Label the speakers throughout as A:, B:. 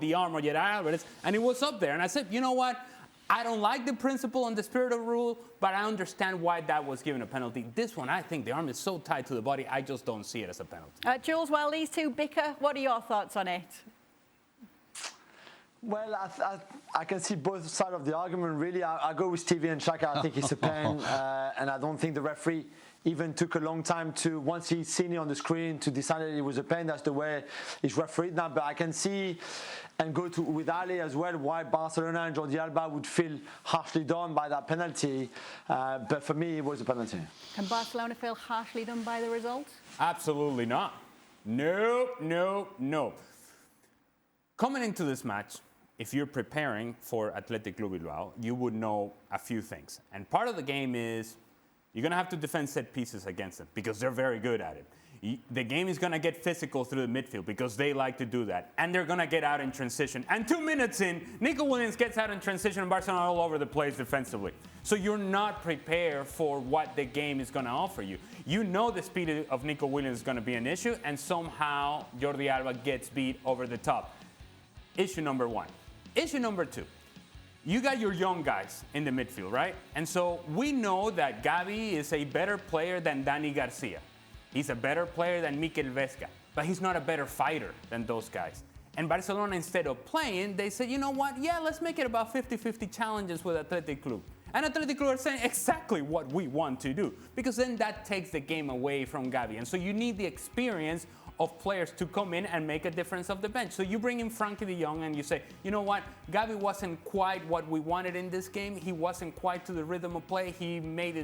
A: the arm of Gerard Alvarez, and it was up there. And I said, you know what? I don't like the principle and the spirit of the rule, but I understand why that was given a penalty. This one, I think the arm is so tied to the body, I just don't see it as a penalty.
B: Jules, while these two bicker, what are your thoughts on it?
C: Well, I can see both sides of the argument, really. I go with Stevie and Shaka. I think it's a pen, and I don't think the referee even took a long time to, once he's seen it on the screen, to decide that it was a pen. That's the way it's refereed now. But I can see, and go to with Ali as well, why Barcelona and Jordi Alba would feel harshly done by that penalty. But for me, it was a penalty.
B: Can Barcelona feel harshly done by the result?
A: Absolutely not. No. Coming into this match, if you're preparing for Athletic Club Bilbao, you would know a few things. And part of the game is you're going to have to defend set pieces against them because they're very good at it. The game is going to get physical through the midfield because they like to do that. And they're going to get out in transition. And 2 minutes in, Nico Williams gets out in transition and Barcelona all over the place defensively. So you're not prepared for what the game is going to offer you. You know the speed of Nico Williams is going to be an issue, and somehow Jordi Alba gets beat over the top. Issue number one. Issue number two. You got your young guys in the midfield, right? And so we know that Gavi is a better player than Dani Garcia. He's a better player than Mikel Vesga, but he's not a better fighter than those guys. And Barcelona, instead of playing, they said, you know what? Yeah, let's make it about 50-50 challenges with Athletic Club. And Athletic Club are saying exactly what we want to do, because then that takes the game away from Gavi. And so you need the experience of players to come in and make a difference off the bench. So you bring in Frankie de Jong and you say, you know what, Gavi wasn't quite what we wanted in this game. He wasn't quite to the rhythm of play. He made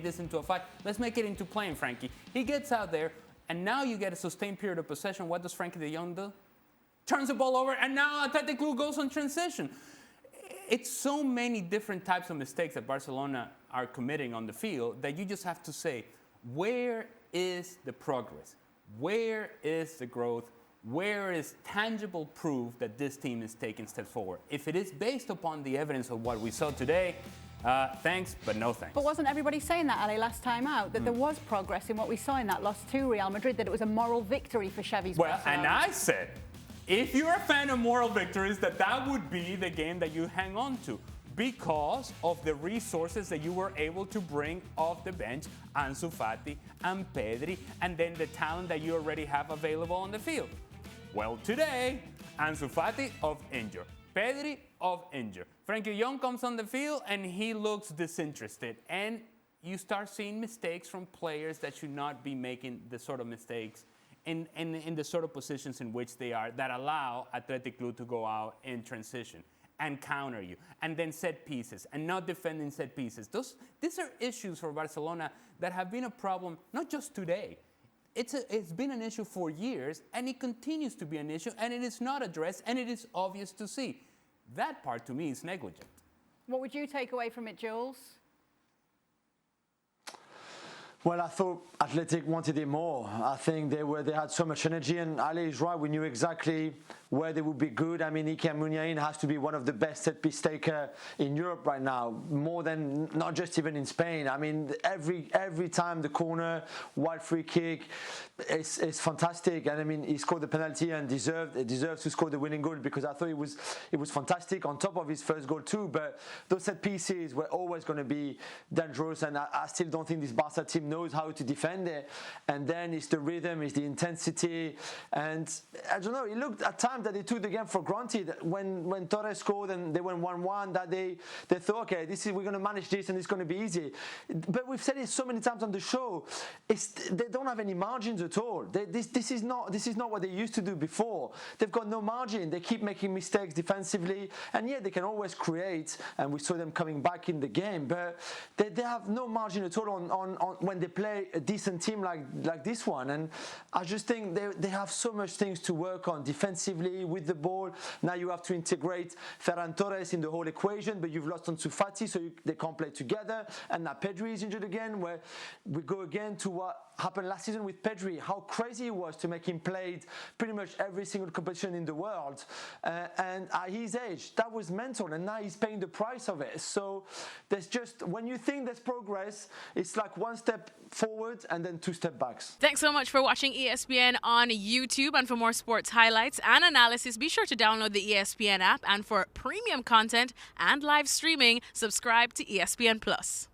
A: this into a fight. Let's make it into playing, Frankie. He gets out there, and now you get a sustained period of possession. What does Frankie de Jong do? Turns the ball over, and now Athletic Club goes on transition. It's so many different types of mistakes that Barcelona are committing on the field that you just have to say, where is the progress? Where is the growth? Where is tangible proof that this team is taking steps forward? If it is based upon the evidence of what we saw today, thanks, but no thanks.
B: But wasn't everybody saying that, Ali, last time out, that there was progress in what we saw in that loss to Real Madrid, that it was a moral victory for Xavi's Barcelona?
A: And I said, if you're a fan of moral victories, that would be the game that you hang on to, because of the resources that you were able to bring off the bench, Ansu Fati and Pedri, and then the talent that you already have available on the field. Well, today, Ansu Fati off injured, Pedri off injured. Frankie de Jong comes on the field and he looks disinterested, and you start seeing mistakes from players that should not be making the sort of mistakes in the sort of positions in which they are, that allow Athletic Club to go out in transition and counter you, and then set pieces, and not defending set pieces. These are issues for Barcelona that have been a problem, not just today. It's been an issue for years, and it continues to be an issue, and it is not addressed, and it is obvious to see. That part, to me, is negligent.
B: What would you take away from it, Jules?
C: Well, I thought Athletic wanted it more. I think they had so much energy, and Ali is right. We knew exactly where they would be good. I mean, Iker Muniain has to be one of the best set-piece taker in Europe right now, more than, not just even in Spain. I mean, every time the corner, wide free kick, it's fantastic. And I mean, he scored the penalty and deserves to score the winning goal, because I thought it was fantastic on top of his first goal too. But those set pieces were always going to be dangerous, and I still don't think this Barca team knows how to defend it. And then it's the rhythm, it's the intensity, and I don't know, it looked at times that they took the game for granted. When Torres scored and they went 1-1, that they thought, okay, we're going to manage this and it's going to be easy. But we've said it so many times on the show, they don't have any margins at all. This is not what they used to do before. They've got no margin. They keep making mistakes defensively, and yeah, they can always create, and we saw them coming back in the game, but they have no margin at all on when they play a decent team like this one. And I just think they have so much things to work on defensively with the ball. Now you have to integrate Ferran Torres in the whole equation, but you've lost Ansu Fati, so they can't play together. And now Pedri is injured again, where we go again to what happened last season with Pedri, how crazy it was to make him play pretty much every single competition in the world. And at his age, that was mental, and now he's paying the price of it. So there's just, when you think there's progress, it's like one step forward and then two steps back.
D: Thanks so much for watching ESPN on YouTube. And for more sports highlights and analysis, be sure to download the ESPN app. And for premium content and live streaming, subscribe to ESPN Plus.